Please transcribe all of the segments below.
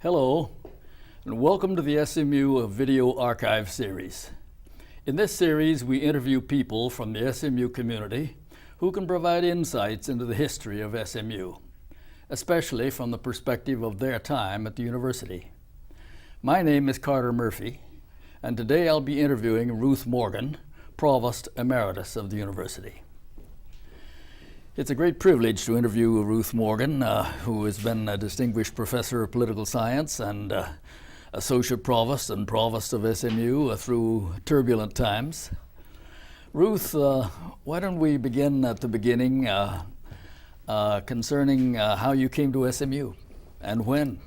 Hello, and welcome to the SMU Video Archive series. In this series, we interview people from the SMU community who can provide insights into the history of SMU, especially from the perspective of their time at the university. My name is Carter Murphy, and today I'll be interviewing Ruth Morgan, Provost Emeritus of the university. It's a great privilege to interview Ruth Morgan, who has been a distinguished professor of political science and associate provost and provost of SMU through turbulent times. Ruth, why don't we begin at the beginning concerning how you came to SMU and when?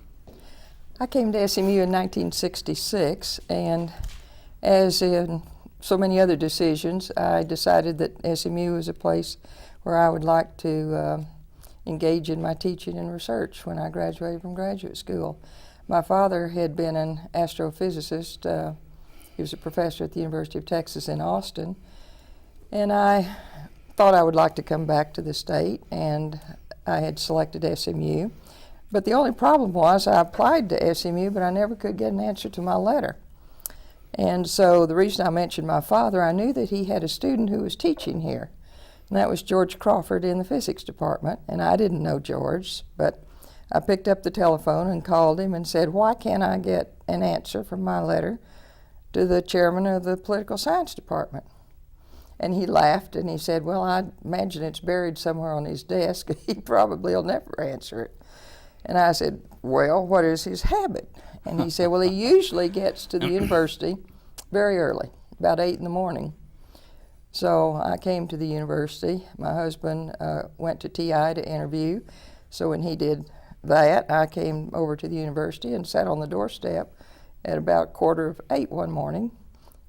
I came to SMU in 1966, and as in so many other decisions, I decided that SMU was a place where I would like to engage in my teaching and research when I graduated from graduate school. My father had been an astrophysicist. He was a professor at the University of Texas in Austin, and I thought I would like to come back to the state, and I had selected SMU. But the only problem was I applied to SMU, but I never could get an answer to my letter. And so the reason I mentioned my father, I knew that he had a student who was teaching here. And that was George Crawford in the physics department, and I didn't know George, but I picked up the telephone and called him and said, why can't I get an answer from my letter to the chairman of the political science department? And he laughed and he said, well, I imagine it's buried somewhere on his desk. He probably will never answer it. And I said, well, what is his habit? And he said, well, he usually gets to the university very early, about 8 in the morning. So I came to the university. My husband went to TI to interview. So when he did that, I came over to the university and sat on the doorstep at about 7:45 one morning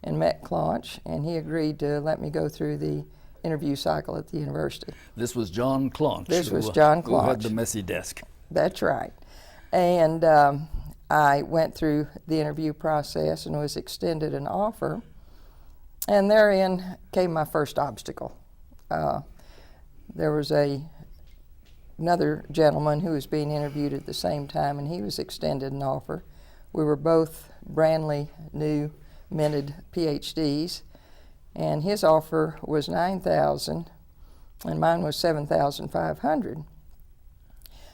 and met Claunch, and he agreed to let me go through the interview cycle at the university. This was John Claunch. This was John Claunch. Who had the messy desk. That's right. And I went through the interview process and was extended an offer. And therein came my first obstacle. There was another gentleman who was being interviewed at the same time, and he was extended an offer. We were both brandly new, minted PhDs, and his offer was $9,000, and mine was $7,500.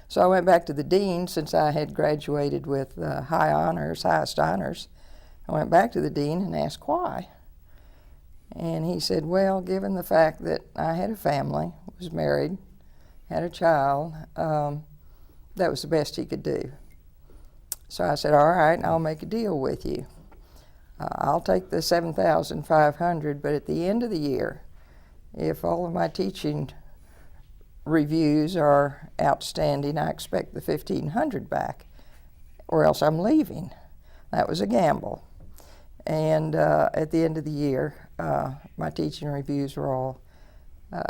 So I went back to the dean, since I had graduated with highest honors. I went back to the dean and asked why. And he said, well, given the fact that I had a family, was married, had a child, that was the best he could do. So I said, all right, I'll make a deal with you. I'll take the $7,500, but at the end of the year, if all of my teaching reviews are outstanding, I expect the $1,500 back, or else I'm leaving. That was a gamble. And at the end of the year, my teaching reviews were all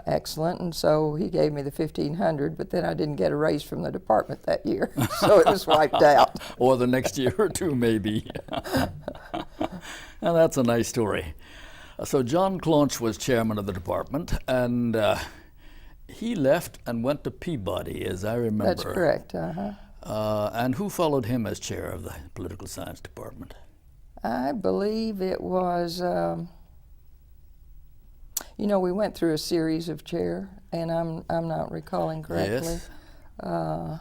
excellent, and so he gave me the $1,500, but then I didn't get a raise from the department that year, so it was wiped out. Or the next year or two, maybe. Now, that's a nice story. So John Claunch was chairman of the department, and he left and went to Peabody, as I remember. That's correct. And who followed him as chair of the political science department? I believe it was, we went through a series of chair, and I'm not recalling correctly. Yes.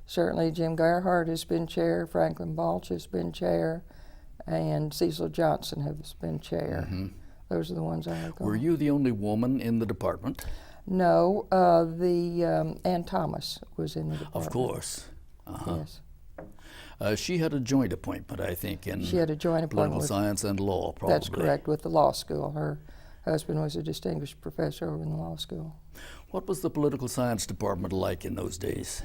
Certainly Jim Gerhardt has been chair, Franklin Balch has been chair, and Cecil Johnson has been chair. Mm-hmm. Those are the ones I recall. Were you the only woman in the department? No, Ann Thomas was in the department. Of course. Yes. She had a joint appointment, I think, in political science and law, probably. That's correct, with the law school. Her husband was a distinguished professor over in the law school. What was the political science department like in those days?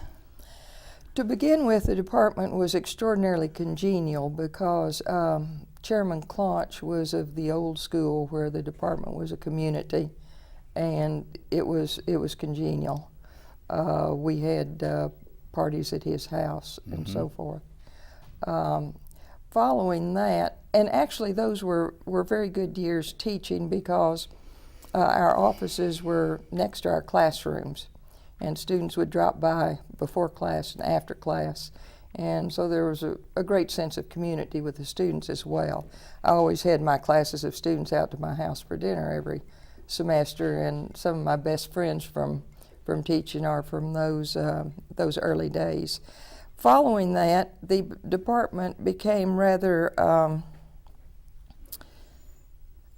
To begin with, the department was extraordinarily congenial because Chairman Claunch was of the old school where the department was a community, and it was congenial. We had parties at his house and so forth. Following that, and actually those were very good years teaching because our offices were next to our classrooms, and students would drop by before class and after class And so there was a great sense of community with the students as well. I always had my classes of students out to my house for dinner every semester, and some of my best friends from teaching are from those early days. Following that, the department became rather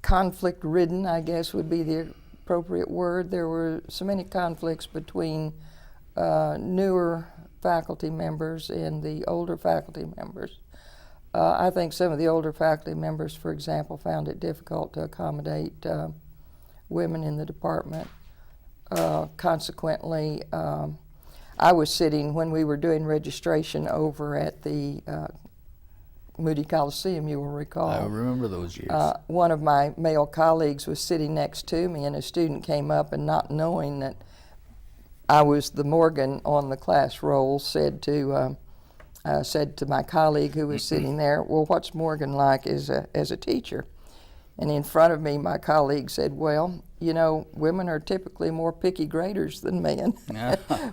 conflict-ridden, I guess would be the appropriate word. There were so many conflicts between newer faculty members and the older faculty members. I think some of the older faculty members, for example, found it difficult to accommodate women in the department. Consequently, I was sitting, when we were doing registration over at the Moody Coliseum, you will recall. I remember those years. One of my male colleagues was sitting next to me, and a student came up, and not knowing that I was the Morgan on the class roll, said to my colleague who was sitting there, "Well, what's Morgan like as a teacher?" And in front of me, my colleague said, "Well, you know, women are typically more picky graders than men."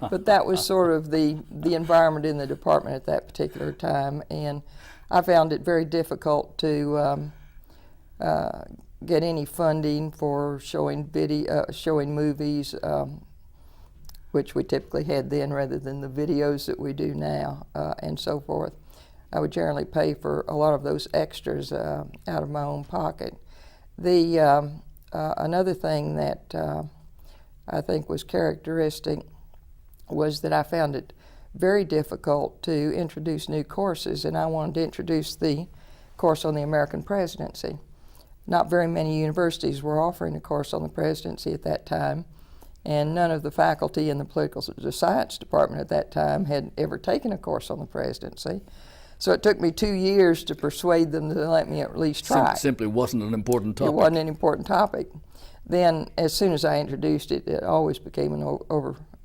But that was sort of the environment in the department at that particular time, and I found it very difficult to get any funding for showing movies, which we typically had then rather than the videos that we do now, and so forth. I would generally pay for a lot of those extras out of my own pocket. Another thing that I think was characteristic was that I found it very difficult to introduce new courses, and I wanted to introduce the course on the American presidency. Not very many universities were offering a course on the presidency at that time, and none of the faculty in the science department at that time had ever taken a course on the presidency. So it took me 2 years to persuade them to let me at least try. Simply wasn't an important topic. It wasn't an important topic. Then, as soon as I introduced it, it always became an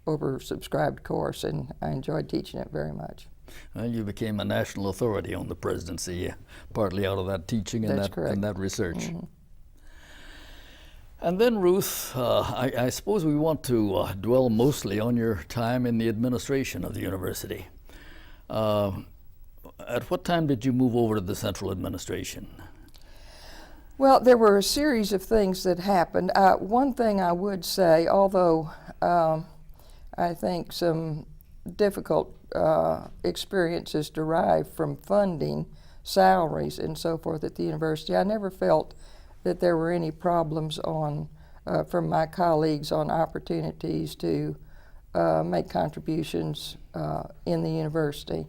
oversubscribed course, and I enjoyed teaching it very much. Well, you became a national authority on the presidency, partly out of that teaching and that research. Mm-hmm. And then, Ruth, I suppose we want to dwell mostly on your time in the administration of the university. At what time did you move over to the central administration? Well, there were a series of things that happened. One thing I would say, although I think some difficult experiences derived from funding, salaries, and so forth at the university, I never felt that there were any problems from my colleagues on opportunities to make contributions in the university.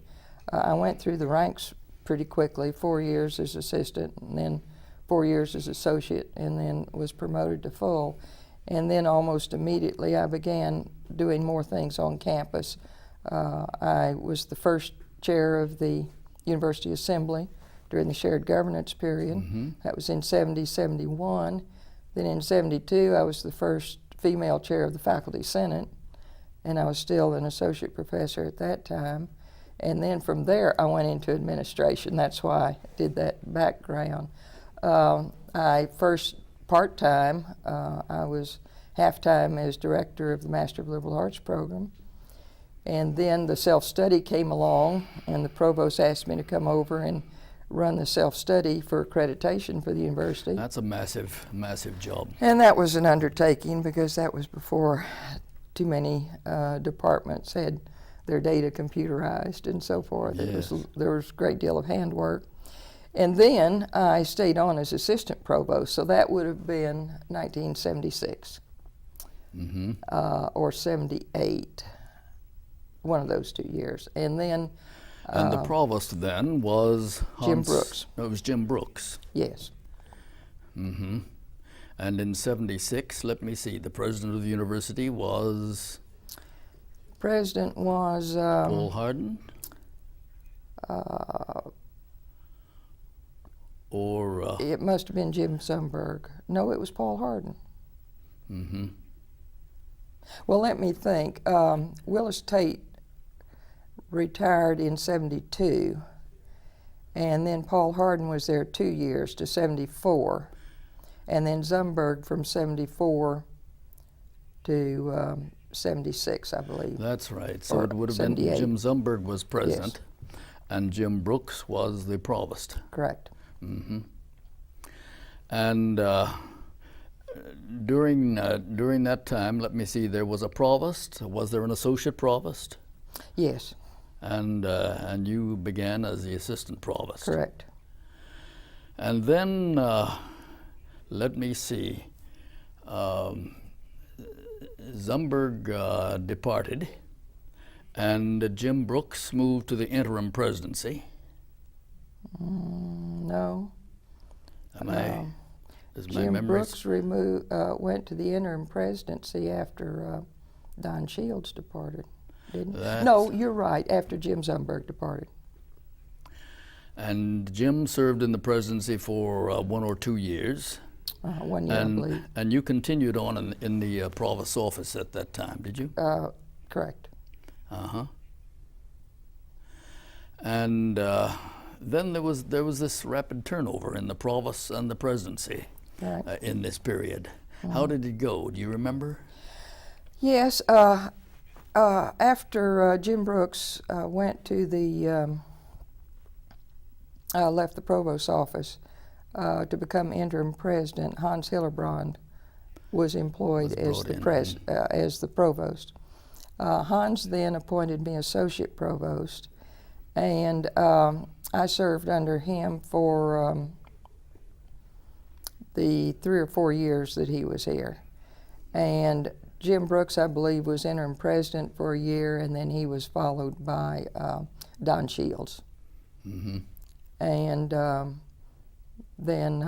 I went through the ranks pretty quickly, 4 years as assistant, and then 4 years as associate, and then was promoted to full. And then almost immediately I began doing more things on campus. I was the first chair of the University Assembly during the shared governance period. Mm-hmm. That was in 70-71. Then in 72, I was the first female chair of the Faculty Senate, and I was still an associate professor at that time. And then from there, I went into administration. That's why I did that background. I first part-time, I was half-time as director of the Master of Liberal Arts program. And then the self-study came along, and the provost asked me to come over and run the self-study for accreditation for the university. That's a massive, massive job. And that was an undertaking because that was before too many departments had their data computerized and so forth. Yes. There was a great deal of handwork. And then I stayed on as assistant provost, so that would have been 1976 Mm-hmm. Or 78, one of those 2 years. And then And the provost then was Jim Brooks. It was Jim Brooks. Yes. Mm-hmm. And in 76, let me see, the president of the university was President was Paul Hardin? Or it must have been Jim Sundberg. No, it was Paul Hardin. mm-hmm. Well, let me think. Willis Tate retired in 72, and then Paul Hardin was there 2 years to 74, and then Sundberg from 74 to 76, I believe. That's right. So Or it would have 78. been Jim Sundberg was president. Yes. And Jim Brooks was the provost. Correct. And during that time, let me see, there was a provost. Was there an associate provost? Yes. And you began as the assistant provost. Correct. And then, let me see, Sundberg departed, and Jim Brooks moved to the interim presidency. No. Is my Jim memory Brooks went to the interim presidency after Don Shields departed, didn't he? No, you're right, after Jim Sundberg departed. And Jim served in the presidency for 1 or 2 years. 1 year, I believe. And you continued on in the provost's office at that time, did you? Correct. And then there was this rapid turnover in the provost and the presidency in this period. How did it go? Do you remember? Yes. After Jim Brooks went to the left the provost's office to become interim president, Hans Hillerbrand was employed as the provost. Hans then appointed me associate provost, and I served under him for the 3 or 4 years that he was here. And Jim Brooks, I believe, was interim president for a year, and then he was followed by Don Shields. And then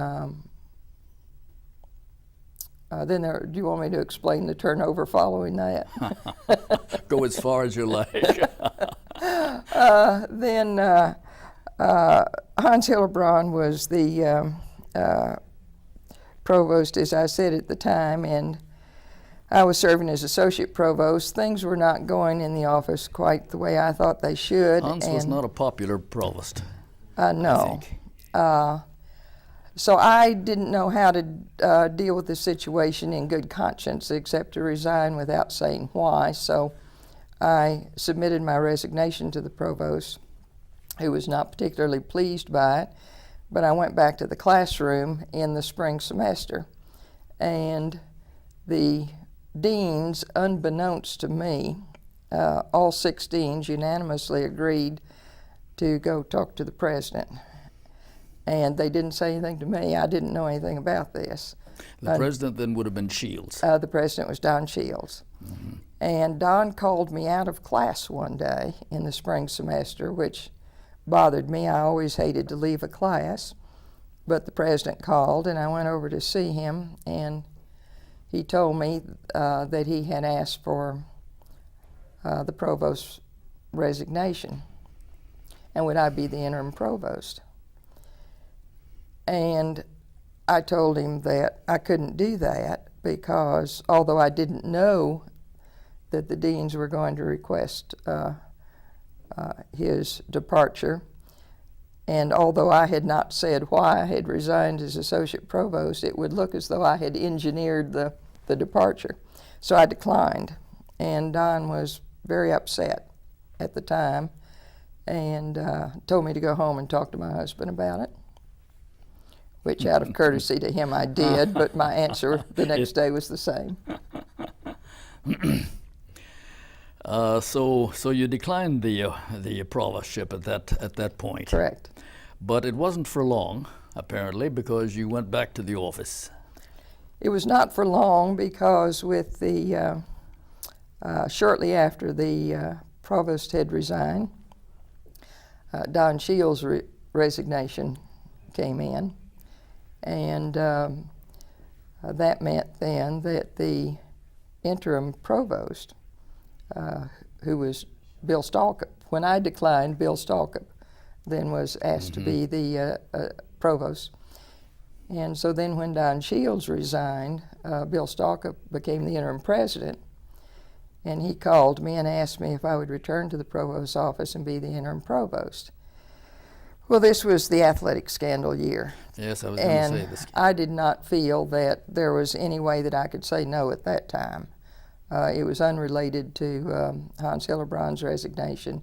there, do you want me to explain the turnover following that? Go as far as you like. Then Hans Hillerbrand was the provost, as I said at the time, and I was serving as associate provost. Things were not going in the office quite the way I thought they should. Hans was not a popular provost. No. So I didn't know how to deal with the situation in good conscience except to resign without saying why. So I submitted my resignation to the provost, who was not particularly pleased by it, but I went back to the classroom in the spring semester, and the deans, unbeknownst to me, all 6 deans unanimously agreed to go talk to the president. And they didn't say anything to me. I didn't know anything about this. The president then would have been Shields. The president was Don Shields. And Don called me out of class one day in the spring semester, which bothered me. I always hated to leave a class. But the president called, and I went over to see him, and he told me that he had asked for the provost's resignation, and would I be the interim provost. And I told him that I couldn't do that because although I didn't know that the deans were going to request his departure, and although I had not said why I had resigned as associate provost, it would look as though I had engineered the departure. So I declined, and Don was very upset at the time and told me to go home and talk to my husband about it, which out of courtesy to him I did, but my answer the next day was the same. So you declined the provostship at that point. Correct. But it wasn't for long, apparently, because you went back to the office. It was not for long because with the shortly after the provost had resigned, Don Shields' resignation came in, and that meant then that the interim provost, who was Bill Stallcup, when I declined, Bill Stallcup then was asked to be the provost. And so then when Don Shields resigned, Bill Stallcup became the interim president, and he called me and asked me if I would return to the provost's office and be the interim provost. Well, this was the athletic scandal year. Yes, I was going to say this. I did not feel that there was any way that I could say no at that time. It was unrelated to Hans Hillerbrand's resignation,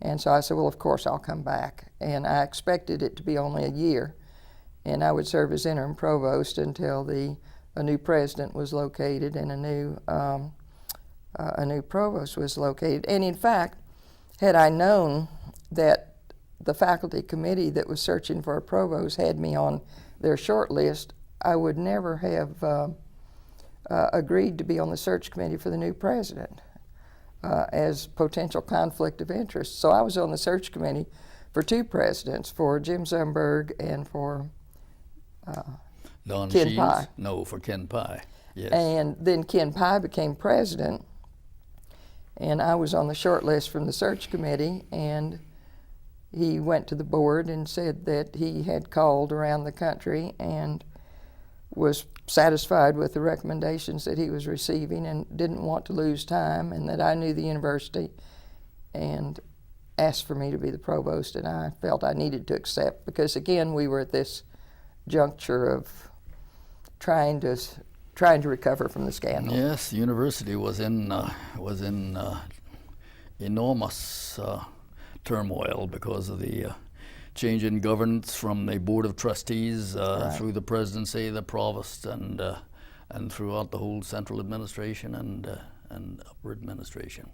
And so I said, well, of course I'll come back. And I expected it to be only a year, and I would serve as interim provost until a new president was located and a new provost was located. And in fact, had I known that the faculty committee that was searching for a provost had me on their short list, I would never have agreed to be on the search committee for the new president as potential conflict of interest. So I was on the search committee for two presidents, for Jim Sundberg and for Don Ken Shields? Pye. No, for Ken Pye. Yes. And then Ken Pye became president, and I was on the short list from the search committee, and he went to the board and said that he had called around the country and was satisfied with the recommendations that he was receiving and didn't want to lose time, and that I knew the university, and asked for me to be the provost, and I felt I needed to accept, because again we were at this juncture of trying to recover from the scandal. Yes, the university was in enormous turmoil because of the change in governance from the board of trustees Right. through the presidency, the provost, and throughout the whole central administration and upper administration.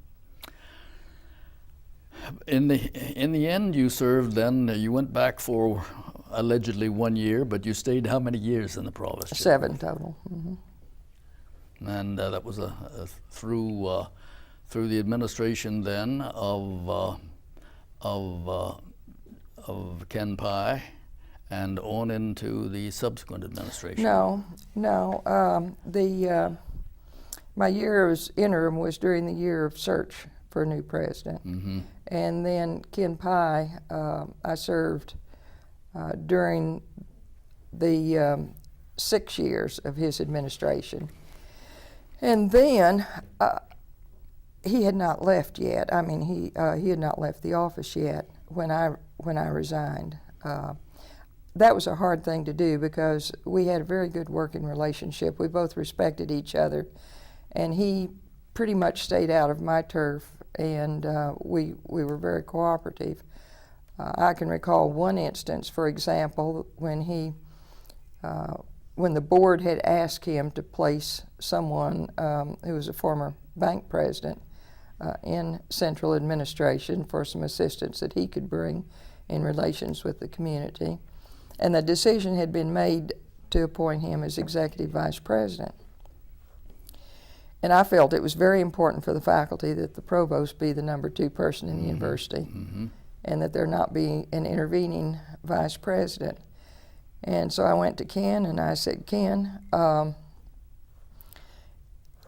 In the end, you served. Then you went back for allegedly 1 year, but you stayed how many years in the provost? 7 total. Mm-hmm. And that was through the administration then of Ken Pye, and on into the subsequent administration. No. My year as interim was during the year of search for a new president. Mm-hmm. And then Ken Pye, I served during the 6 years of his administration. And then he had not left yet. I mean, he had not left the office yet when I resigned. That was a hard thing to do because we had a very good working relationship. We both respected each other, and he pretty much stayed out of my turf, and we were very cooperative. I can recall one instance, for example, when the board had asked him to place someone who was a former bank president in central administration for some assistance that he could bring in relations with the community. And the decision had been made to appoint him as executive vice president. And I felt it was very important for the faculty that the provost be the number 2 person in the university, Mm-hmm. and that there not be an intervening vice president. And so I went to Ken and I said, Ken,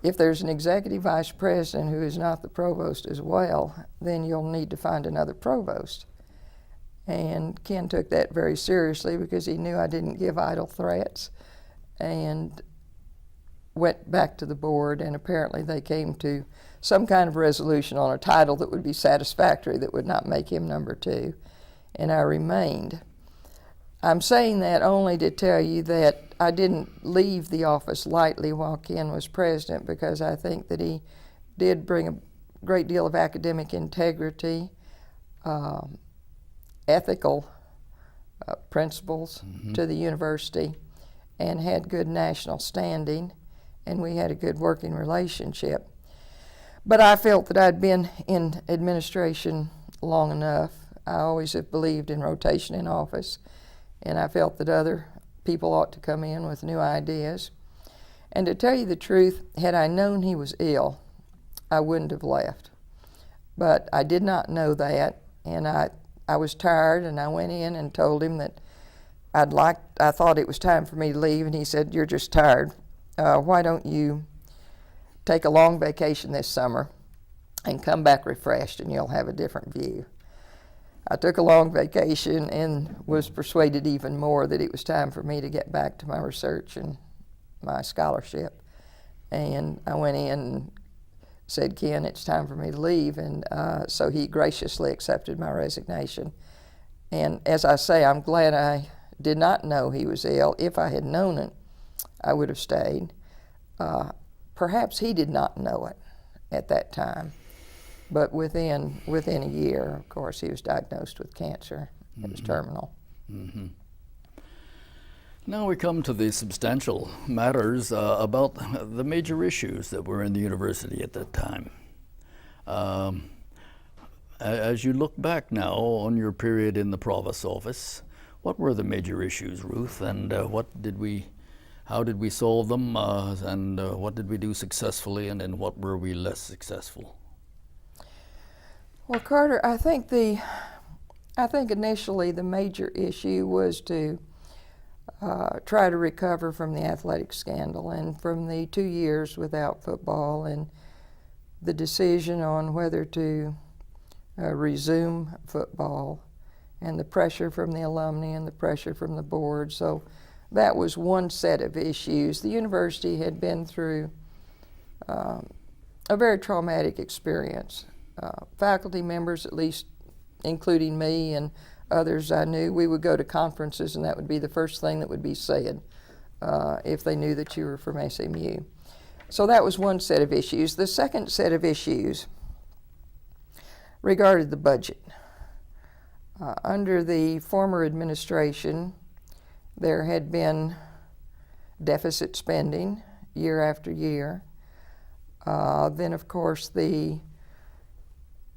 if there's an executive vice president who is not the provost as well, then you'll need to find another provost. And Ken took that very seriously because he knew I didn't give idle threats, and went back to the board, and apparently they came to some kind of resolution on a title that would be satisfactory, that would not make him number 2, and I remained. I'm saying that only to tell you that I didn't leave the office lightly while Ken was president, because I think that he did bring a great deal of academic integrity, ethical principles to the university, and had good national standing, and we had a good working relationship. But I felt that I'd been in administration long enough. I always have believed in rotation in office, and I felt that other people ought to come in with new ideas. And to tell you the truth, had I known he was ill, I wouldn't have left. But I did not know that, and I was tired, and I went in and told him that I thought it was time for me to leave, and he said, "You're just tired. Why don't you take a long vacation this summer and come back refreshed, and you'll have a different view." I took a long vacation and was persuaded even more that it was time for me to get back to my research and my scholarship. And I went in and said, "Ken, it's time for me to leave," and so he graciously accepted my resignation. And as I say, I'm glad I did not know he was ill. If I had known it, I would have stayed. Perhaps he did not know it at that time. But within a year, of course, he was diagnosed with cancer. It was terminal. Mm-hmm. Now we come to the substantial matters about the major issues that were in the university at that time. As you look back now on your period in the Provost's office, what were the major issues, Ruth, and how did we solve them, and what did we do successfully, and in what were we less successful? Well, Carter, I think initially the major issue was to try to recover from the athletic scandal and from the 2 years without football and the decision on whether to resume football and the pressure from the alumni and the pressure from the board. So that was one set of issues. The university had been through a very traumatic experience. Faculty members, at least including me and others I knew, we would go to conferences and that would be the first thing that would be said if they knew that you were from SMU. So that was one set of issues. The second set of issues regarded the budget. Under the former administration, there had been deficit spending year after year. Then, of course, the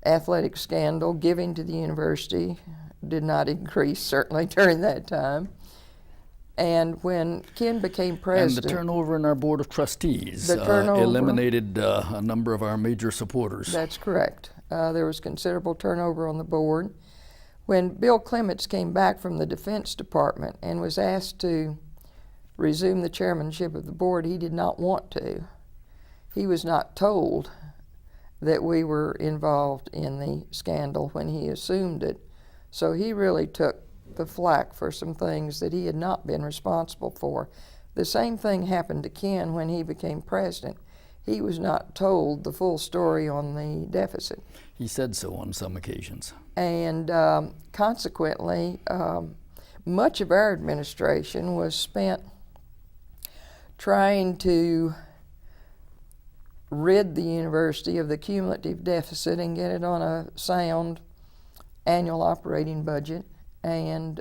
athletic scandal, giving to the university, did not increase, certainly, during that time. And when Ken became president... And the turnover in our board of trustees eliminated a number of our major supporters. That's correct. There was considerable turnover on the board. When Bill Clements came back from the Defense Department and was asked to resume the chairmanship of the board, he did not want to. He was not told that we were involved in the scandal when he assumed it. So he really took the flack for some things that he had not been responsible for. The same thing happened to Ken when he became president. He was not told the full story on the deficit. He said so on some occasions. And consequently, much of our administration was spent trying to rid the university of the cumulative deficit and get it on a sound annual operating budget, and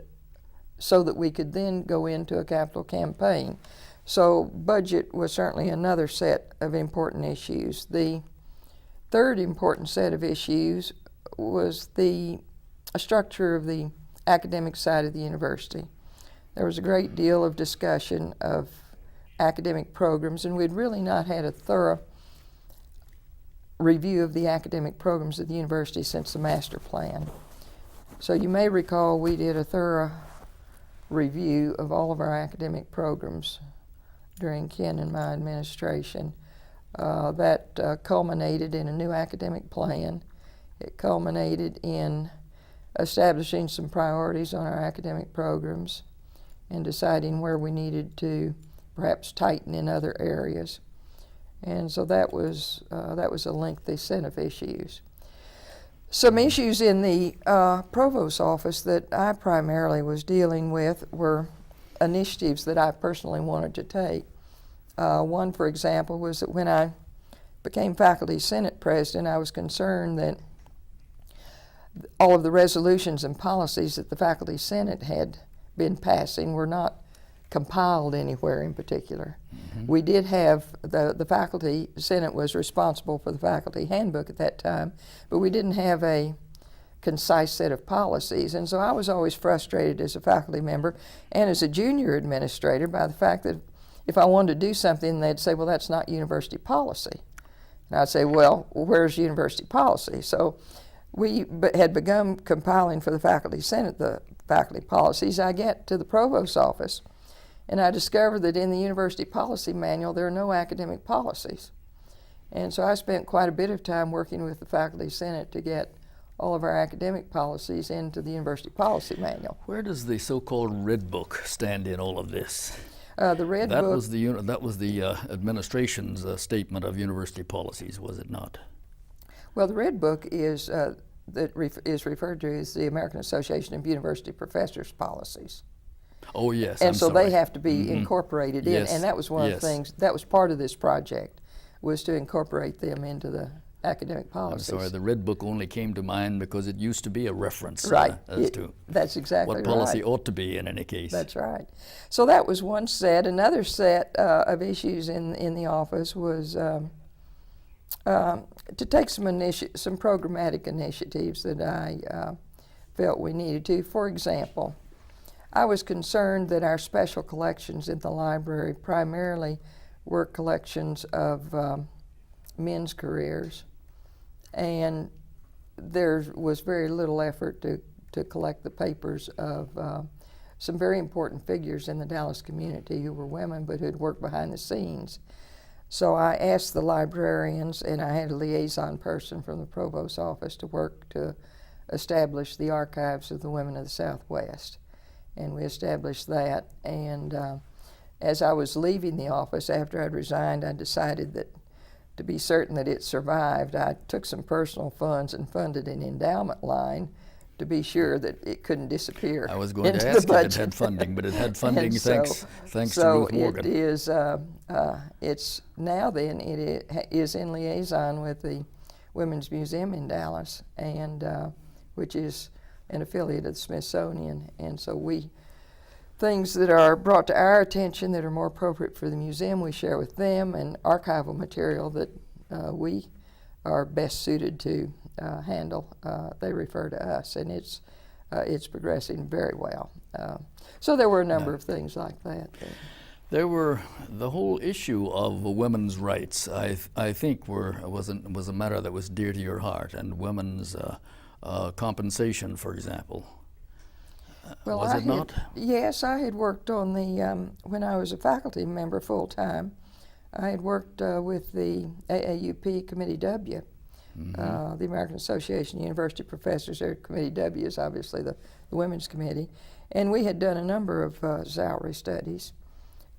so that we could then go into a capital campaign. So budget was certainly another set of important issues. The third important set of issues was the structure of the academic side of the university. There was a great deal of discussion of academic programs, and we'd really not had a thorough review of the academic programs at the university since the master plan. So you may recall we did a thorough review of all of our academic programs during Ken and my administration. That culminated in a new academic plan. It culminated in establishing some priorities on our academic programs and deciding where we needed to perhaps tighten in other areas. And so that was a lengthy set of issues. Some issues in the Provost's office that I primarily was dealing with were initiatives that I personally wanted to take. One, for example, was that when I became Faculty Senate President, I was concerned that all of the resolutions and policies that the Faculty Senate had been passing were not compiled anywhere in particular. Mm-hmm. We did have, the Faculty Senate was responsible for the faculty handbook at that time, but we didn't have a concise set of policies. And so I was always frustrated as a faculty member and as a junior administrator by the fact that if I wanted to do something, they'd say, well, that's not university policy. And I'd say, well, where's university policy? So we had begun compiling for the Faculty Senate the faculty policies. I get to the Provost's office, and I discovered that in the university policy manual, there are no academic policies. And so I spent quite a bit of time working with the Faculty Senate to get all of our academic policies into the university policy manual. Where does the so-called Red Book stand in all of this? The Red Book... That was the administration's statement of university policies, was it not? Well, the Red Book is is referred to as the American Association of University Professors policies. Oh, yes. And so they have to be incorporated in, yes. and that was one of the things, that was part of this project, was to incorporate them into the academic I'm policies. sorry, the Red Book only came to mind because it used to be a reference Right. as to That's exactly what policy right. ought to be in any case. That's right. So that was one set. Another set of issues in the office was to take some programmatic initiatives that I felt we needed to. For example, I was concerned that our special collections in the library primarily were collections of men's careers, and there was very little effort to collect the papers of some very important figures in the Dallas community who were women but who had worked behind the scenes. So I asked the librarians, and I had a liaison person from the Provost office to work to establish the archives of the women of the Southwest. And we established that, and as I was leaving the office after I'd resigned, I decided that to be certain that it survived, I took some personal funds and funded an endowment line to be sure that it couldn't disappear. I was going to into ask the if it budget. had funding, but it had funding And thanks to Ruth Morgan. So it is, it's now then, it is in liaison with the Women's Museum in Dallas, and which is an affiliate of the Smithsonian. And so things that are brought to our attention that are more appropriate for the museum, we share with them, and archival material that we are best suited to handle, they refer to us, and it's progressing very well. So there were a number of things like that. There were the whole issue of women's rights. I think was a matter that was dear to your heart, and women's compensation, for example. Well, was it not? Yes, I had worked on the, when I was a faculty member full-time, I had worked with the AAUP Committee W, the American Association of University Professors. Their Committee W is obviously the Women's Committee. And we had done a number of salary studies.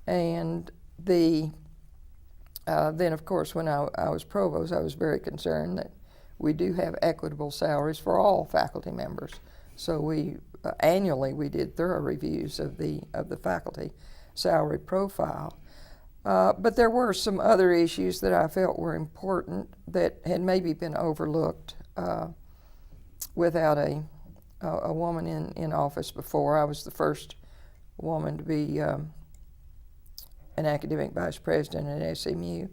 And then, of course, when I was provost, I was very concerned that we do have equitable salaries for all faculty members. So annually we did thorough reviews of the faculty salary profile. But there were some other issues that I felt were important that had maybe been overlooked without a woman in office before. I was the first woman to be an academic vice president at SMU.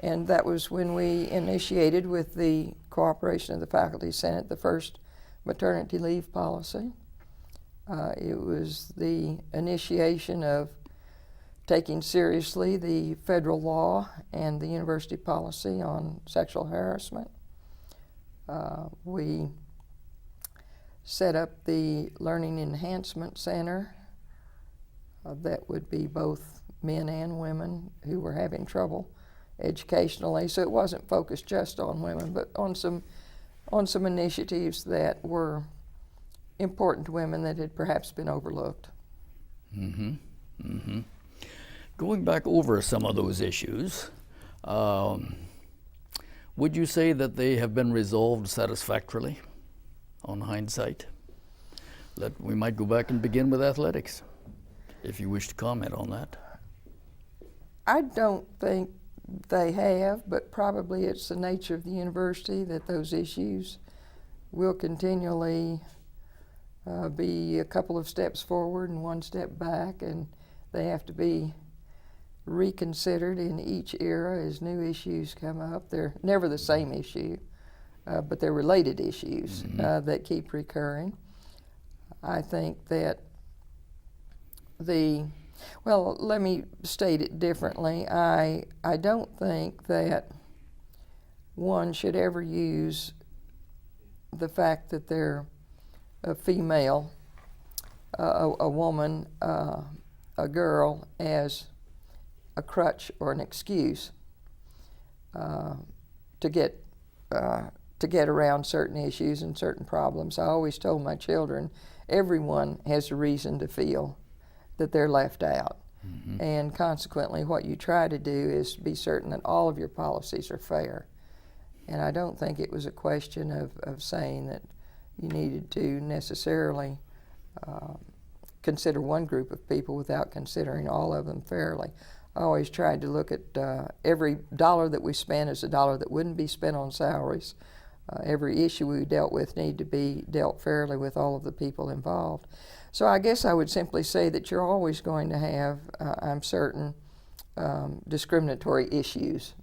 And that was when we initiated, with the cooperation of the Faculty Senate, the first maternity leave policy. It was the initiation of taking seriously the federal law and the university policy on sexual harassment. We set up the Learning Enhancement Center that would be both men and women who were having trouble educationally. So it wasn't focused just on women, but on some initiatives that were important to women that had perhaps been overlooked. Going back over some of those issues, would you say that they have been resolved satisfactorily on hindsight? We might go back and begin with athletics, if you wish to comment on that. I don't think they have, but probably it's the nature of the university that those issues will continually be a couple of steps forward and one step back, and they have to be reconsidered in each era as new issues come up. They're never the same issue, but they're related issues that keep recurring. I think that well, let me state it differently. I don't think that one should ever use the fact that they're a female, a woman, a girl, as a crutch or an excuse to get around certain issues and certain problems. I always told my children, everyone has a reason to feel that they're left out. And consequently, what you try to do is be certain that all of your policies are fair. And I don't think it was a question of saying that you needed to necessarily consider one group of people without considering all of them fairly. I always tried to look at every dollar that we spent as a dollar that wouldn't be spent on salaries. Every issue we dealt with needed to be dealt fairly with all of the people involved. So I guess I would simply say that you're always going to have, I'm certain, discriminatory issues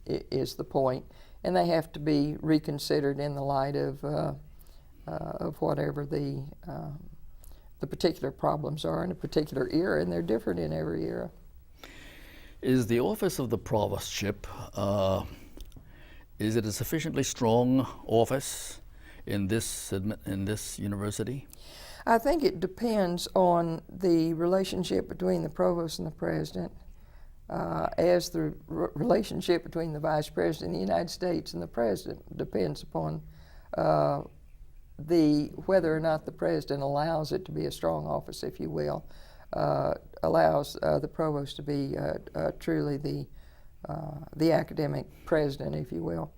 is the point, and they have to be reconsidered in the light of whatever the particular problems are in a particular era, and they're different in every era. Is the office of the provostship, is it a sufficiently strong office in this university? I think it depends on the relationship between the provost and the president, as the relationship between the vice president of the United States and the president depends upon whether or not the president allows it to be a strong office, if you will, allows the provost to be truly the academic president, if you will.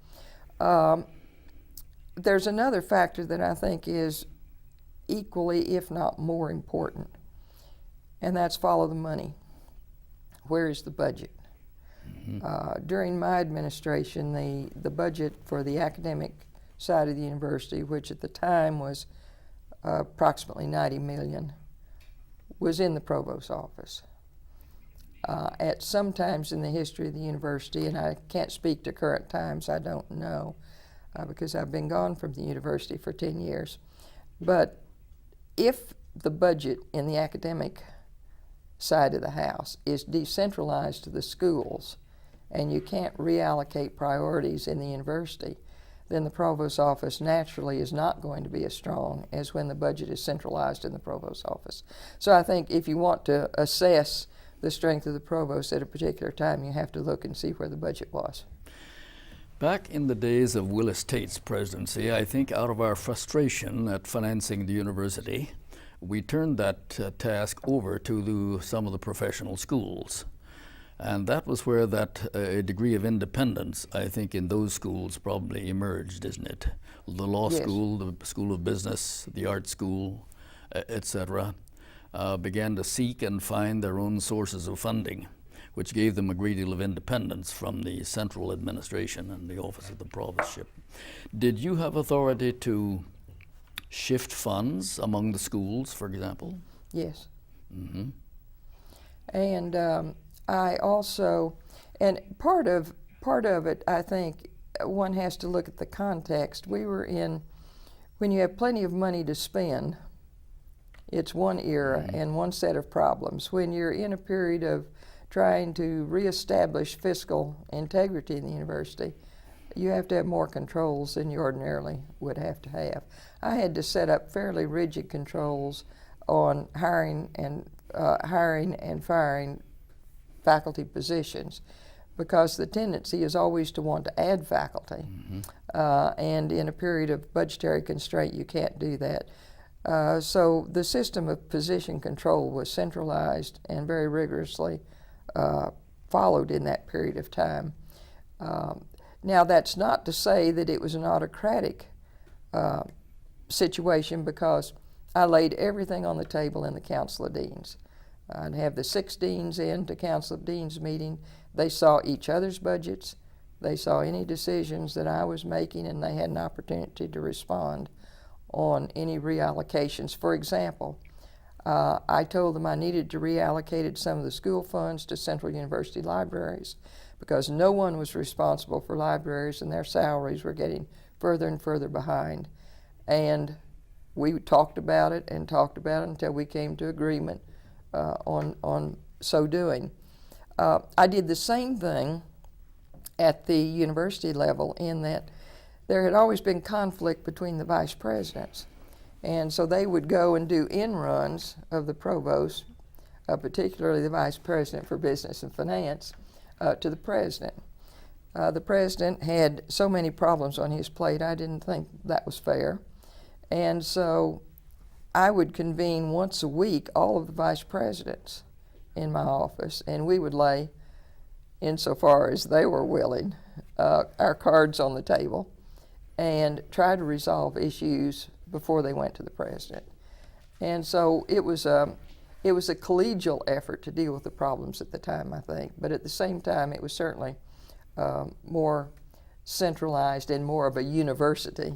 There's another factor that I think is equally, if not more important, and that's follow the money. Where is the budget? Mm-hmm. During my administration, the budget for the academic side of the university, which at the time was approximately $90 million, was in the provost's office. At some times in the history of the university, and I can't speak to current times, I don't know, because I've been gone from the university for 10 years. But if the budget in the academic side of the house is decentralized to the schools, and you can't reallocate priorities in the university, then the provost's office naturally is not going to be as strong as when the budget is centralized in the provost's office. So I think if you want to assess the strength of the provost at a particular time, you have to look and see where the budget was. Back in the days of Willis Tate's presidency, I think out of our frustration at financing the university, we turned that task over to some of the professional schools. And that was where a degree of independence, I think, in those schools probably emerged, isn't it? The law Yes. school, the School of Business, the art school, etc., began to seek and find their own sources of funding, which gave them a great deal of independence from the central administration and the office of the provostship. Did you have authority to shift funds among the schools, for example? Yes. Mm-hmm. And I also, and part of it, I think, one has to look at the context. We were in, when you have plenty of money to spend, it's one era and one set of problems. When you're in a period of trying to reestablish fiscal integrity in the university, you have to have more controls than you ordinarily would have to have. I had to set up fairly rigid controls on hiring and firing faculty positions, because the tendency is always to want to add faculty. Mm-hmm. And in a period of budgetary constraint, you can't do that. So the system of position control was centralized and very rigorously followed in that period of time. Now, that's not to say that it was an autocratic situation, because I laid everything on the table in the Council of Deans. I'd have the 6 deans in to Council of Deans meeting. They saw each other's budgets. They saw any decisions that I was making, and they had an opportunity to respond on any reallocations. For example, I told them I needed to reallocate some of the school funds to Central University libraries, because no one was responsible for libraries, and their salaries were getting further and further behind. And we talked about it until we came to agreement on so doing. I did the same thing at the university level, in that there had always been conflict between the vice presidents. And so they would go and do in-runs of the provost, particularly the vice president for business and finance, to the president. The president had so many problems on his plate, I didn't think that was fair. And so I would convene once a week all of the vice presidents in my office, and we would lay, insofar as they were willing, our cards on the table and try to resolve issues before they went to the president. And so it was it was a collegial effort to deal with the problems at the time, I think. But at the same time, it was certainly more centralized and more of a university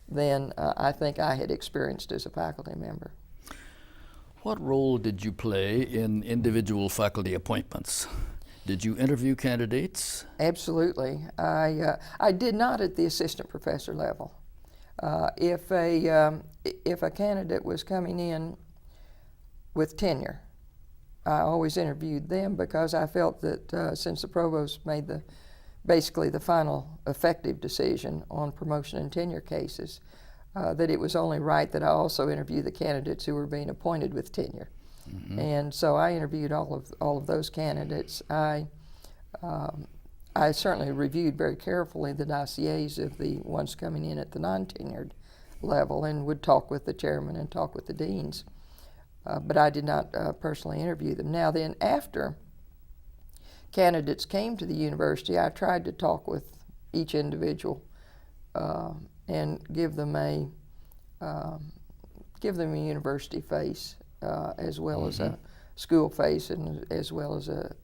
than I think I had experienced as a faculty member. What role did you play in individual faculty appointments? Did you interview candidates? Absolutely. I did not at the assistant professor level. If a candidate was coming in with tenure, I always interviewed them because I felt that since the provost made basically the final effective decision on promotion and tenure cases, that it was only right that I also interview the candidates who were being appointed with tenure. Mm-hmm. And so I interviewed all of those candidates. I certainly reviewed very carefully the dossiers of the ones coming in at the non-tenured level and would talk with the chairman and talk with the deans. But I did not personally interview them. Now then, after candidates came to the university, I tried to talk with each individual and give them a university face as well as a school face and as well as a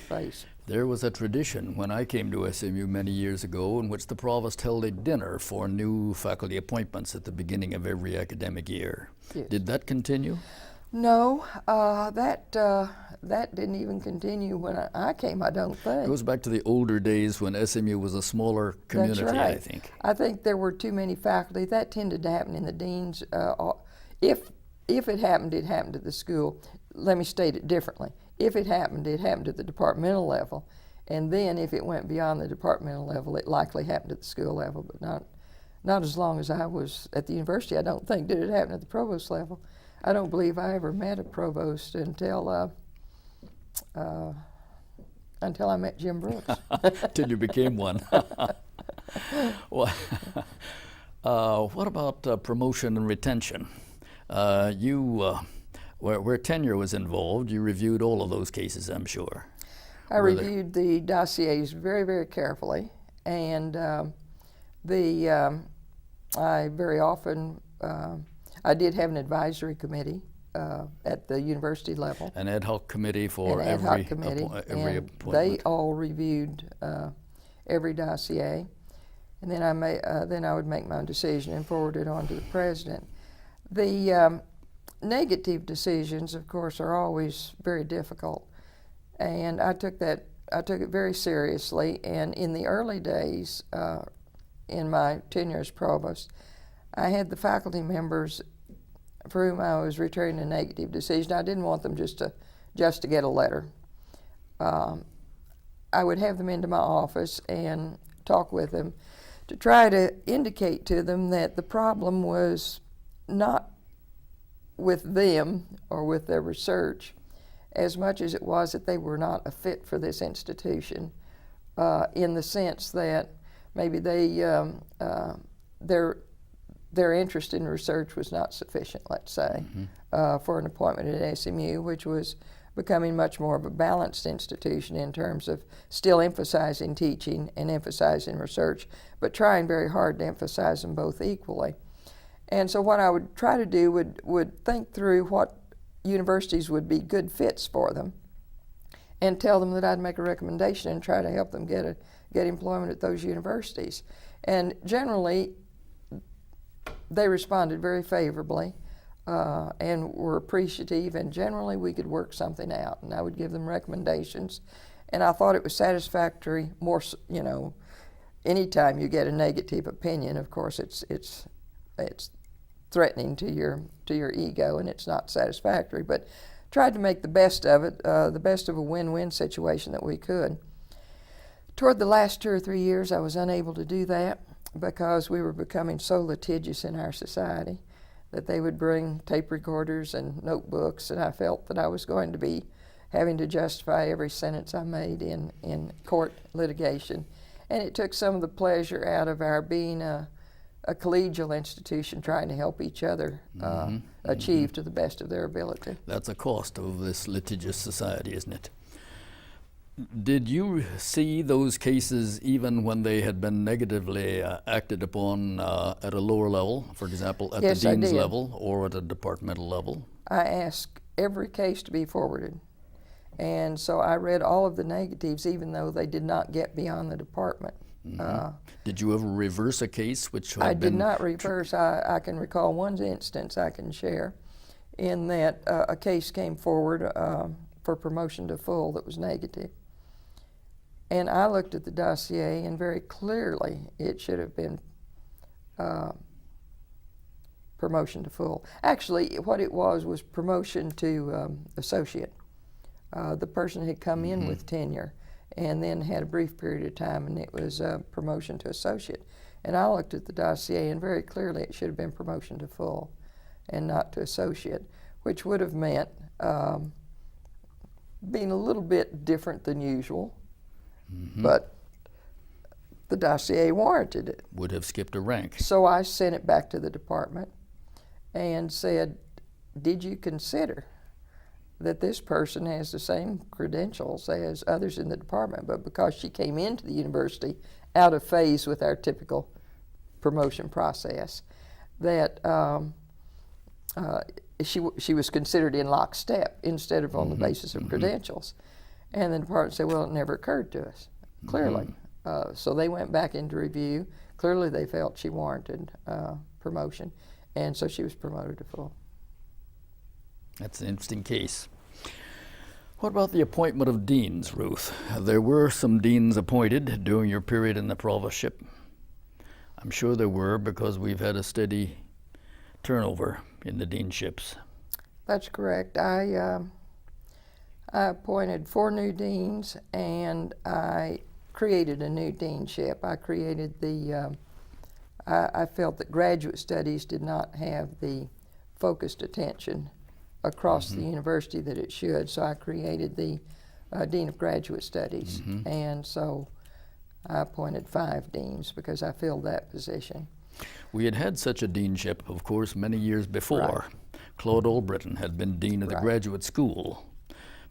face. There was a tradition when I came to SMU many years ago in which the provost held a dinner for new faculty appointments at the beginning of every academic year. Yes. Did that continue? No, that didn't even continue when I came, I don't think. It goes back to the older days when SMU was a smaller community, That's right. I think. I think there were too many faculty. That tended to happen in the deans. If it happened at the school. Let me state it differently. If it happened at the departmental level. And then if it went beyond the departmental level, it likely happened at the school level, but not as long as I was at the university. I don't think did it happen at the provost level. I don't believe I ever met a provost until I met Jim Brooks. Till you became one. Well, what about promotion and retention? Where tenure was involved, you reviewed all of those cases, I'm sure. I reviewed the dossiers very, very carefully, and I very often I did have an advisory committee at the university level. An ad hoc committee for every appointment. They all reviewed every dossier, and then I would make my decision and forward it on to the president. The negative decisions, of course, are always very difficult, and I took it very seriously. And in the early days, in my tenure as provost, I had the faculty members for whom I was returning a negative decision. I didn't want them just to get a letter. I would have them into my office and talk with them to try to indicate to them that the problem was not with them or with their research as much as it was that they were not a fit for this institution, in the sense that maybe their interest in research was not sufficient, let's say, for an appointment at SMU, which was becoming much more of a balanced institution in terms of still emphasizing teaching and emphasizing research, but trying very hard to emphasize them both equally. And so what I would try to do would think through what universities would be good fits for them and tell them that I'd make a recommendation and try to help them get employment at those universities. And generally, they responded very favorably and were appreciative, and generally we could work something out, and I would give them recommendations. And I thought it was satisfactory, anytime you get a negative opinion, of course it's threatening to your ego, and it's not satisfactory, but tried to make the best of it, the best of a win-win situation that we could. Toward the last 2 or 3 years, I was unable to do that because we were becoming so litigious in our society that they would bring tape recorders and notebooks, and I felt that I was going to be having to justify every sentence I made in court litigation. And it took some of the pleasure out of our being a collegial institution trying to help each other achieve to the best of their ability. That's a cost of this litigious society, isn't it? Did you see those cases even when they had been negatively acted upon at a lower level, for example, at Yes, the dean's I did. level or at a departmental level? I asked every case to be forwarded. And so I read all of the negatives, even though they did not get beyond the department. Did you ever reverse a case which had I been... did not reverse. I can recall one instance I can share in that a case came forward for promotion to full that was negative. And I looked at the dossier, and very clearly it should have been promotion to full. Actually, what it was promotion to associate. The person had come in with tenure and then had a brief period of time, and it was promotion to associate. And I looked at the dossier, and very clearly it should have been promotion to full and not to associate, which would have meant being a little bit different than usual, but the dossier warranted it. Would have skipped a rank. So I sent it back to the department and said, did you consider that this person has the same credentials as others in the department, but because she came into the university out of phase with our typical promotion process, that she was considered in lockstep instead of on the basis of credentials. And the department said, well, it never occurred to us, clearly. So they went back into review. Clearly they felt she warranted promotion, and so she was promoted to full. That's an interesting case. What about the appointment of deans, Ruth? There were some deans appointed during your period in the provostship. I'm sure there were, because we've had a steady turnover in the deanships. That's correct. I appointed 4 new deans, and I created a new deanship. I created I felt that graduate studies did not have the focused attention across the university that it should, so I created the Dean of Graduate Studies, and so I appointed 5 deans because I filled that position. We had such a deanship, of course, many years before. Right. Claude Olbritton had been dean of the graduate school,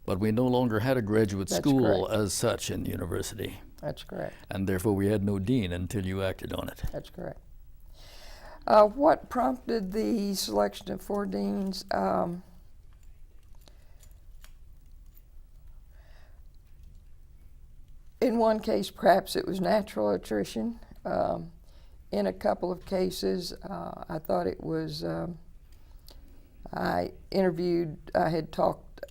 but we no longer had a graduate school as such in the university. That's correct. And therefore we had no dean until you acted on it. That's correct. What prompted the selection of 4 deans? In one case, perhaps it was natural attrition. In a couple of cases, I thought it was, I had talked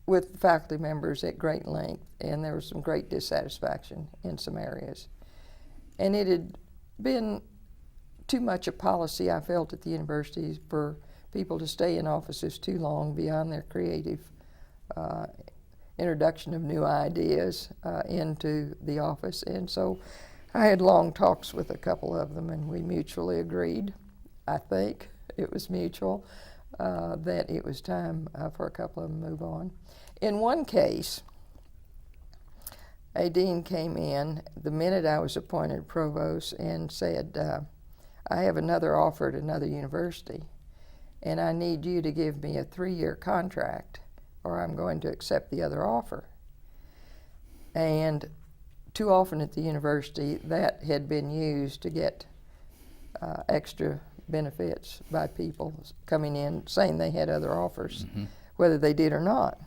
with faculty members at great length, and there was some great dissatisfaction in some areas. And it had been too much a policy, I felt, at the universities for people to stay in offices too long beyond their creative introduction of new ideas into the office. And so I had long talks with a couple of them, and we mutually agreed, I think it was mutual, that it was time for a couple of them to move on. In one case, a dean came in the minute I was appointed provost and said, I have another offer at another university, and I need you to give me a 3-year contract, or I'm going to accept the other offer. And too often at the university, that had been used to get extra benefits by people coming in saying they had other offers, whether they did or not.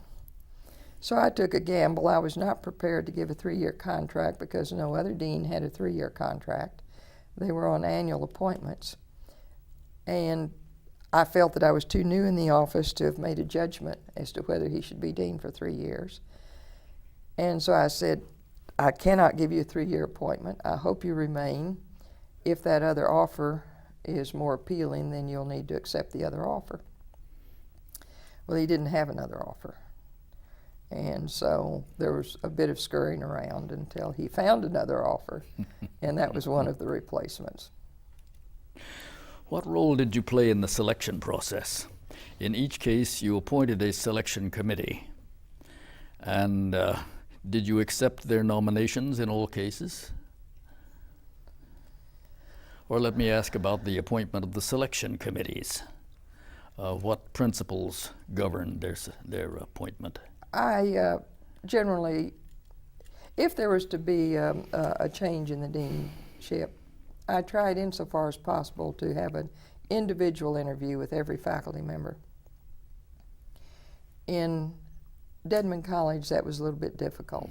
So I took a gamble. I was not prepared to give a 3-year contract because no other dean had a 3-year contract. They were on annual appointments. And I felt that I was too new in the office to have made a judgment as to whether he should be dean for 3 years. And so I said, I cannot give you a 3-year appointment. I hope you remain. If that other offer is more appealing, then you'll need to accept the other offer. Well, he didn't have another offer. And so there was a bit of scurrying around until he found another offer, and that was one of the replacements. What role did you play in the selection process? In each case, you appointed a selection committee. And did you accept their nominations in all cases? Or let me ask about the appointment of the selection committees. What principles governed their appointment? I generally, if there was to be a change in the deanship, I tried insofar as possible to have an individual interview with every faculty member in Dedman College, that was a little bit difficult.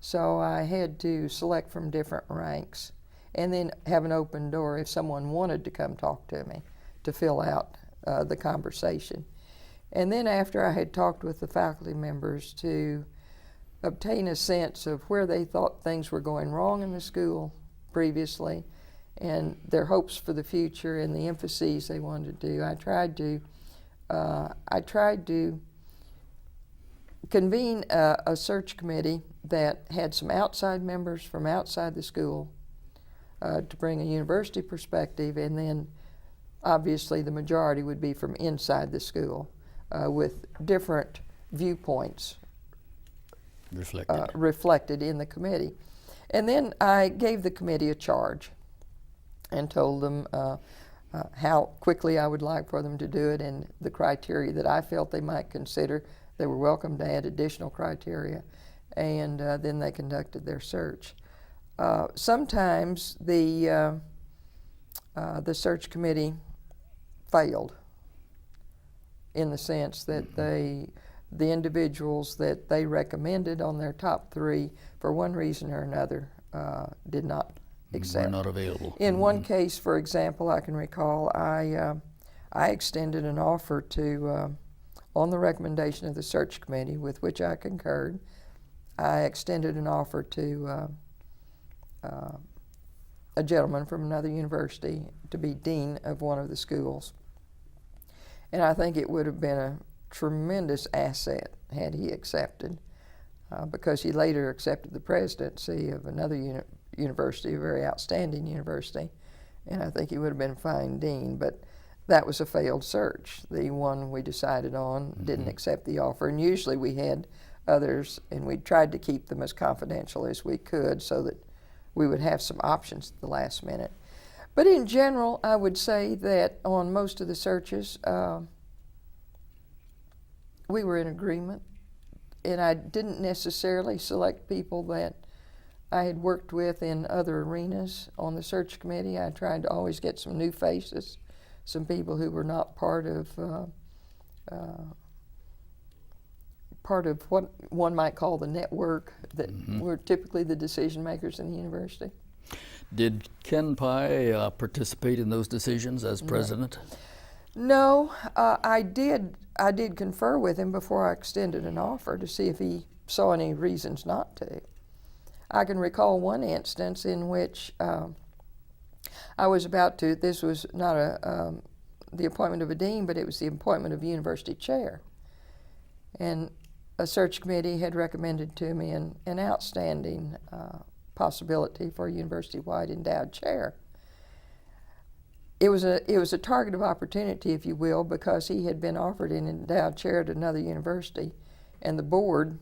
So I had to select from different ranks and then have an open door if someone wanted to come talk to me to fill out the conversation. And then after I had talked with the faculty members to obtain a sense of where they thought things were going wrong in the school previously and their hopes for the future and the emphases they wanted to do, I tried to convene a search committee that had some outside members from outside the school to bring a university perspective, and then obviously the majority would be from inside the school with different viewpoints reflected in the committee. And then I gave the committee a charge and told them how quickly I would like for them to do it and the criteria that I felt they might consider. They were welcome to add additional criteria, and then they conducted their search. Sometimes the search committee failed in the sense that the individuals that they recommended on their top 3, for one reason or another, did not accept. Were not available. In one case, for example, I can recall I extended an offer to, on the recommendation of the search committee, with which I concurred, I extended an offer to a gentleman from another university to be dean of one of the schools. And I think it would have been a tremendous asset had he accepted, because he later accepted the presidency of another university, a very outstanding university, and I think he would have been a fine dean. But that was a failed search. The one we decided on didn't accept the offer, and usually we had others, and we tried to keep them as confidential as we could so that we would have some options at the last minute. But in general, I would say that on most of the searches, we were in agreement, and I didn't necessarily select people that I had worked with in other arenas on the search committee. I tried to always get some new faces, some people who were not part of what one might call the network that were typically the decision makers in the university. Did Ken Pye participate in those decisions as president? No, I did confer with him before I extended an offer to see if he saw any reasons not to. I can recall one instance in which I was about to, this was not the appointment of a dean, but it was the appointment of a university chair. And a search committee had recommended to me an outstanding possibility for a university-wide endowed chair. It was a target of opportunity, if you will, because he had been offered an endowed chair at another university, and the board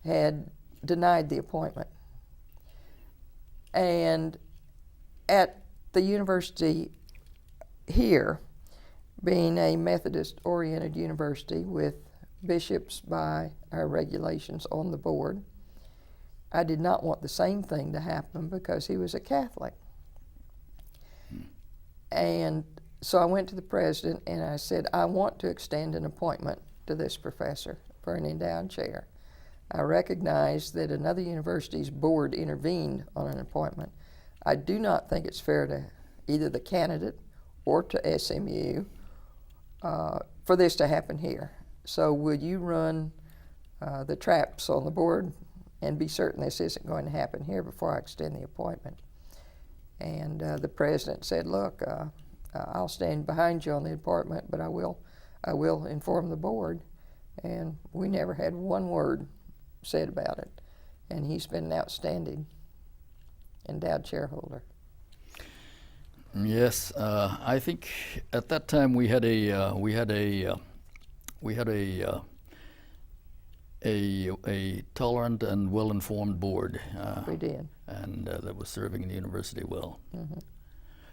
had denied the appointment. And at the university here, being a Methodist-oriented university with bishops by our regulations on the board, I did not want the same thing to happen because he was a Catholic. And so I went to the president and I said, I want to extend an appointment to this professor for an endowed chair. I recognize that another university's board intervened on an appointment. I do not think it's fair to either the candidate or to SMU for this to happen here. So will you run the traps on the board and be certain this isn't going to happen here before I extend the appointment? And the president said, look, I'll stand behind you on the appointment, but I will inform the board. And we never had one word said about it. And he's been an outstanding endowed chairholder. Yes, I think at that time we had a tolerant and well-informed board. We did. And that was serving the university well.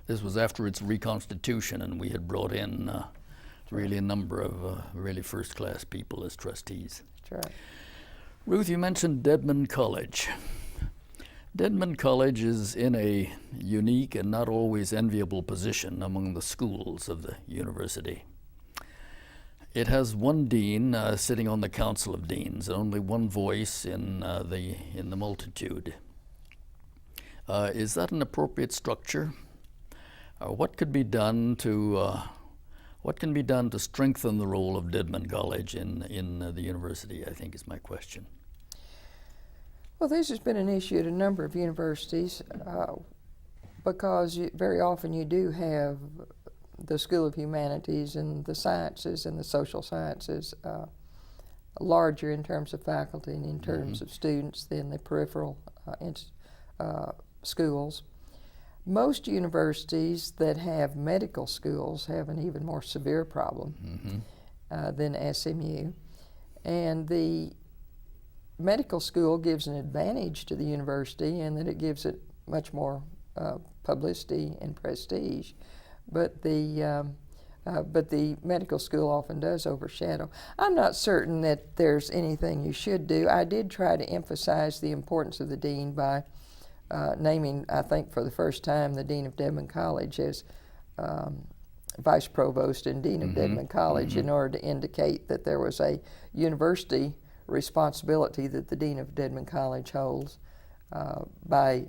This was after its reconstitution, and we had brought in really a number of really first-class people as trustees. That's right. Ruth, you mentioned Dedman College. Dedman College is in a unique and not always enviable position among the schools of the university. It has one dean sitting on the council of deans, only one voice in the multitude. Is that an appropriate structure? What can be done to strengthen the role of Dedman College in the university, I think is my question. Well, this has been an issue at a number of universities because very often you do have the School of Humanities and the Sciences and the Social Sciences larger in terms of faculty and in terms of students than the peripheral schools. Most universities that have medical schools have an even more severe problem than SMU. And the medical school gives an advantage to the university in that it gives it much more publicity and prestige. But the medical school often does overshadow. I'm not certain that there's anything you should do. I did try to emphasize the importance of the dean by naming, I think for the first time, the dean of Dedman College as vice provost and dean of Dedman College in order to indicate that there was a university responsibility that the dean of Dedman College holds by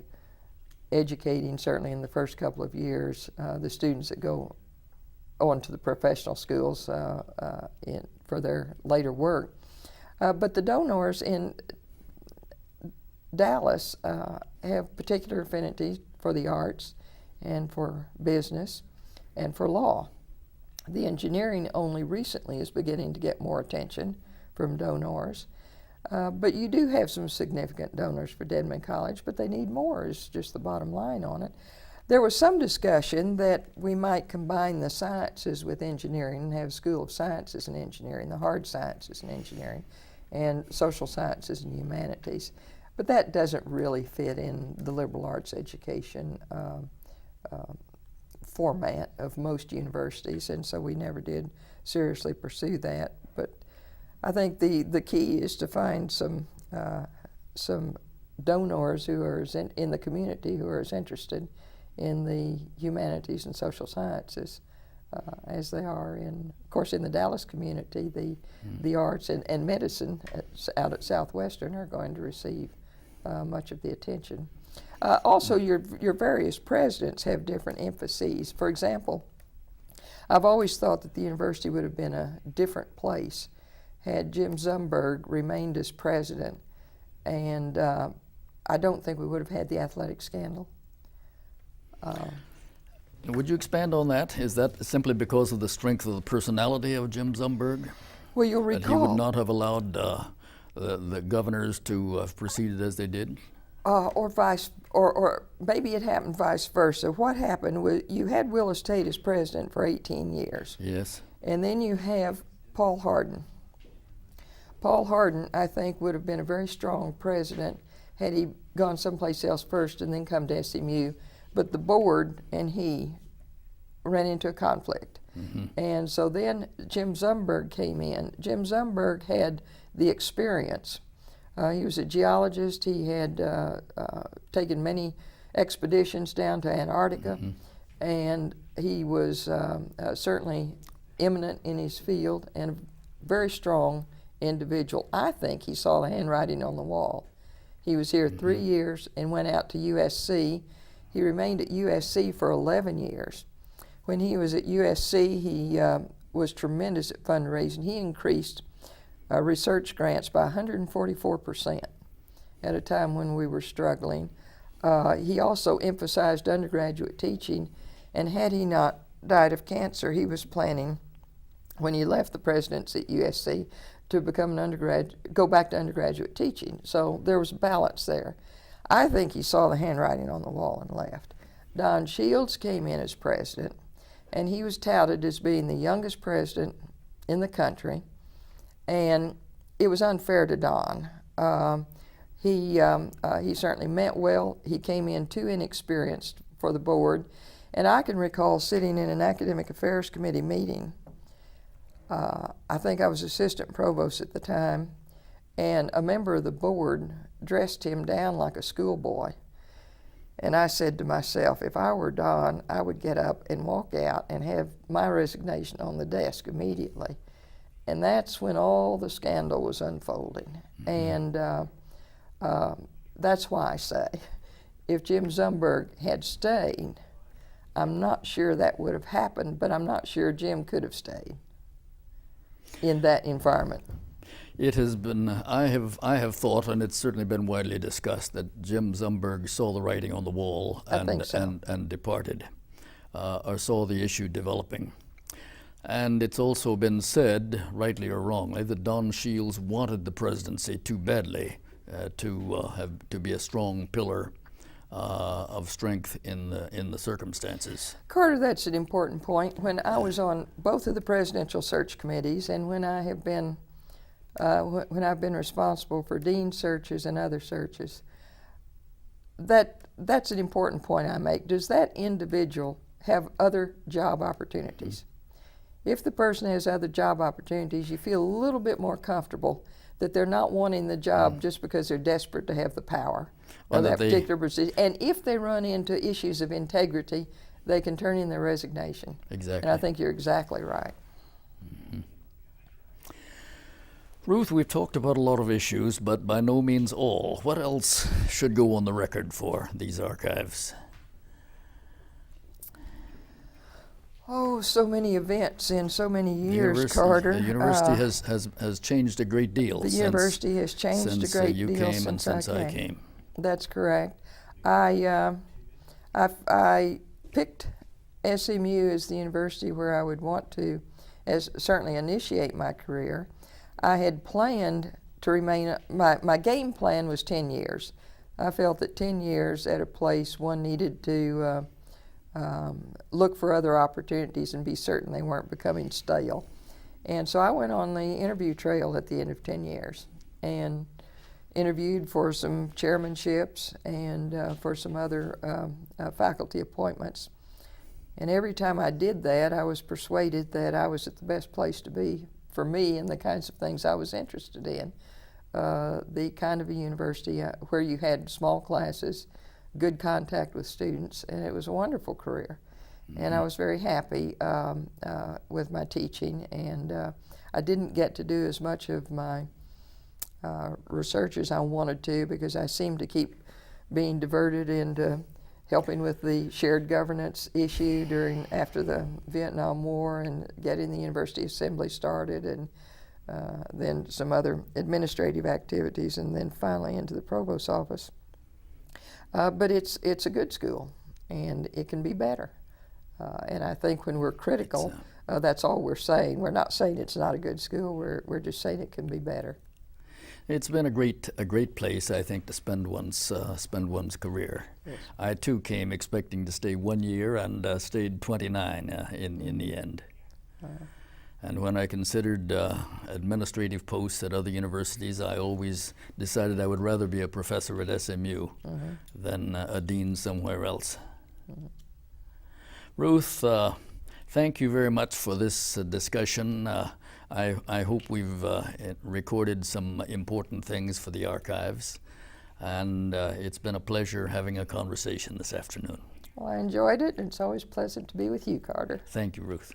educating, certainly in the first couple of years, the students that go on to the professional schools for their later work. But the donors in Dallas have particular affinities for the arts and for business and for law. The engineering only recently is beginning to get more attention from donors. But you do have some significant donors for Dedman College, but they need more is just the bottom line on it. There was some discussion that we might combine the sciences with engineering and have School of Sciences and Engineering, the hard sciences and engineering, and social sciences and humanities. But that doesn't really fit in the liberal arts education format of most universities, and so we never did seriously pursue that. But I think the key is to find some donors who are in the community who are as interested in the humanities and social sciences as they are of course, in the Dallas community. The arts and medicine out at Southwestern are going to receive much of the attention. Also, your various presidents have different emphases. For example, I've always thought that the university would have been a different place had Jim Sundberg remained as president, and I don't think we would have had the athletic scandal. Would you expand on that? Is that simply because of the strength of the personality of Jim Sundberg? Well, you'll recall that he would not have allowed the governors to have proceeded as they did? Or maybe it happened vice versa. What happened was you had Willis Tate as president for 18 years. Yes. And then you have Paul Hardin. Paul Hardin, I think, would have been a very strong president had he gone someplace else first and then come to SMU. But the board and he ran into a conflict. And so then Jim Sundberg came in. Jim Sundberg had the experience. He was a geologist. He had taken many expeditions down to Antarctica, and he was certainly eminent in his field and a very strong individual. I think he saw the handwriting on the wall. He was here 3 years and went out to USC. He remained at USC for 11 years. When he was at USC, he was tremendous at fundraising. He increased research grants by 144% at a time when we were struggling. He also emphasized undergraduate teaching, and had he not died of cancer, he was planning, when he left the presidency at USC, to become go back to undergraduate teaching. So there was a balance there. I think he saw the handwriting on the wall and left. Don Shields came in as president, and he was touted as being the youngest president in the country, and it was unfair to Don. He certainly meant well. He came in too inexperienced for the board, and I can recall sitting in an academic affairs committee meeting. I think I was assistant provost at the time, and a member of the board dressed him down like a schoolboy. And I said to myself, if I were Don, I would get up and walk out and have my resignation on the desk immediately. And that's when all the scandal was unfolding. And that's why I say, if Jim Sundberg had stayed, I'm not sure that would have happened, but I'm not sure Jim could have stayed in that environment. It has been, I have thought, and it's certainly been widely discussed, that Jim Sundberg saw the writing on the wall and departed, or saw the issue developing. And it's also been said, rightly or wrongly, that Don Shields wanted the presidency too badly to be a strong pillar of strength in the circumstances. Carter, that's an important point. When I was on both of the presidential search committees, and when I have been when I've been responsible for dean searches and other searches, that's an important point I make. Does that individual have other job opportunities? If the person has other job opportunities, you feel a little bit more comfortable that they're not wanting the job just because they're desperate to have the power or that particular position. And if they run into issues of integrity, they can turn in their resignation. Exactly. And I think you're exactly right. Mm-hmm. Ruth, we've talked about a lot of issues, but by no means all. What else should go on the record for these archives? Oh, so many events in so many years, Carter. The university has changed a great deal. The university has changed a great deal since you came and since I came. That's correct. I picked SMU as the university where I would want to, certainly initiate my career. I had planned to remain. My game plan was 10 years. I felt that 10 years at a place one needed to look for other opportunities and be certain they weren't becoming stale. And so I went on the interview trail at the end of 10 years and interviewed for some chairmanships and for some other faculty appointments. And every time I did that, I was persuaded that I was at the best place to be for me and the kinds of things I was interested in. The kind of a university where you had small classes, good contact with students, and it was a wonderful career. Mm-hmm. And I was very happy with my teaching, and I didn't get to do as much of my research as I wanted to because I seemed to keep being diverted into helping with the shared governance issue after the Vietnam War and getting the university assembly started, and then some other administrative activities, and then finally into the Provost's office. But it's a good school, and it can be better. And I think when we're critical, that's all we're saying. We're not saying it's not a good school. We're just saying it can be better. It's been a great place, I think, to spend one's career. Yes. I too came expecting to stay 1 year and stayed 29 in the end. And when I considered administrative posts at other universities, I always decided I would rather be a professor at SMU than a dean somewhere else. Ruth, thank you very much for this discussion. I hope we've recorded some important things for the archives, and it's been a pleasure having a conversation this afternoon. Well, I enjoyed it, and it's always pleasant to be with you, Carter. Thank you, Ruth.